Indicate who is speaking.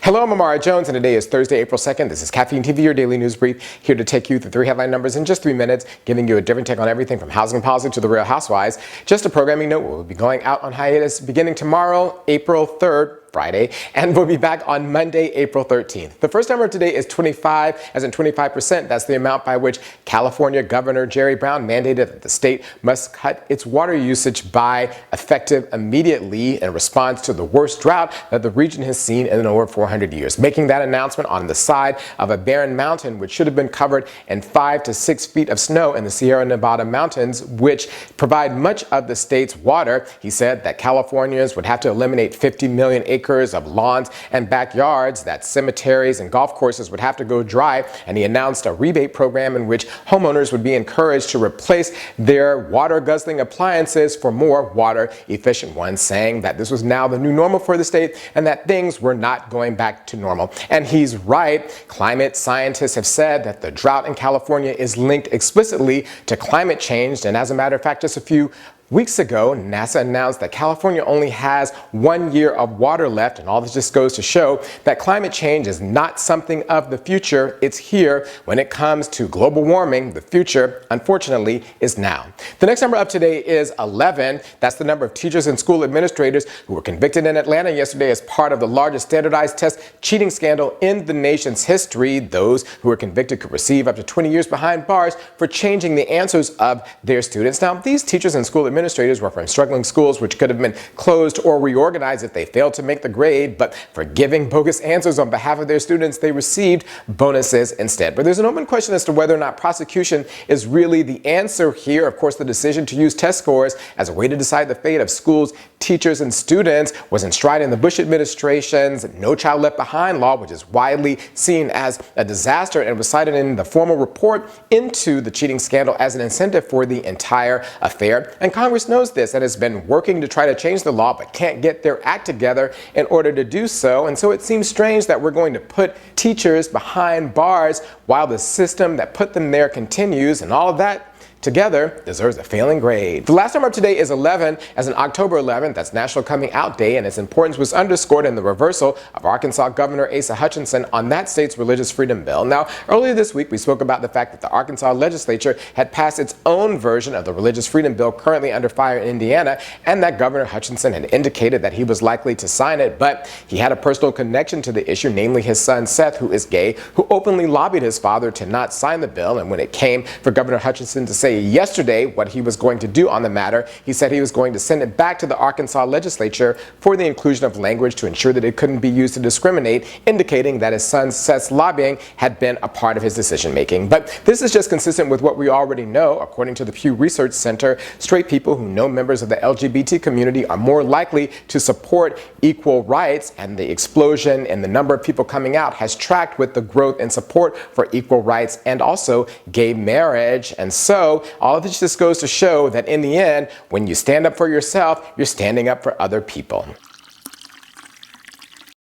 Speaker 1: Hello, I'm Amara Jones, and today is Thursday, April 2nd. This is Caffeine TV, your daily news brief, here to take you through 3 headline numbers in just 3 minutes, giving you a different take on everything from housing policy to the Real Housewives. Just a programming note, we'll be going out on hiatus beginning tomorrow, April 3rd, Friday, and we'll be back on Monday, April 13th. The first number today is 25, as in 25%. That's the amount by which California Governor Jerry Brown mandated that the state must cut its water usage by effective immediately in response to the worst drought that the region has seen in over 400 years. Making that announcement on the side of a barren mountain, which should have been covered in 5 to 6 feet of snow in the Sierra Nevada mountains, which provide much of the state's water. He said that Californians would have to eliminate 50 million acres of lawns and backyards, that cemeteries and golf courses would have to go dry, and he announced a rebate program in which homeowners would be encouraged to replace their water-guzzling appliances for more water-efficient ones, saying that this was now the new normal for the state and that things were not going back to normal. And he's right. Climate scientists have said that the drought in California is linked explicitly to climate change, and as a matter of fact, just a few weeks ago, NASA announced that California only has 1 year of water left, and all this just goes to show that climate change is not something of the future. It's here. When it comes to global warming, the future, unfortunately, is now. The next number up today is 11. That's the number of teachers and school administrators who were convicted in Atlanta yesterday as part of the largest standardized test cheating scandal in the nation's history. Those who were convicted could receive up to 20 years behind bars for changing the answers of their students. Now, these teachers and school administrators were from struggling schools which could have been closed or reorganized if they failed to make the grade, but for giving bogus answers on behalf of their students, they received bonuses instead. But there's an open question as to whether or not prosecution is really the answer here. Of course, the decision to use test scores as a way to decide the fate of schools, teachers, and students was enshrined in the Bush administration's No Child Left Behind law, which is widely seen as a disaster and was cited in the formal report into the cheating scandal as an incentive for the entire affair. And Congress knows this and has been working to try to change the law, but can't get their act together in order to do so. And so it seems strange that we're going to put teachers behind bars while the system that put them there continues, and all of that together deserves a failing grade. The last number of today is 11, as in October 11th, that's National Coming Out Day, and its importance was underscored in the reversal of Arkansas Governor Asa Hutchinson on that state's religious freedom bill. Now, earlier this week, we spoke about the fact that the Arkansas legislature had passed its own version of the religious freedom bill currently under fire in Indiana, and that Governor Hutchinson had indicated that he was likely to sign it, but he had a personal connection to the issue, namely his son Seth, who is gay, who openly lobbied his father to not sign the bill. And when it came for Governor Hutchinson to say yesterday what he was going to do on the matter, he said he was going to send it back to the Arkansas legislature for the inclusion of language to ensure that it couldn't be used to discriminate, indicating that his son Seth's lobbying had been a part of his decision making. But this is just consistent with what we already know. According to the Pew Research Center, straight people who know members of the LGBT community are more likely to support equal rights, and the explosion in the number of people coming out has tracked with the growth in support for equal rights and also gay marriage. And so all of this just goes to show that in the end, when you stand up for yourself, you're standing up for other people.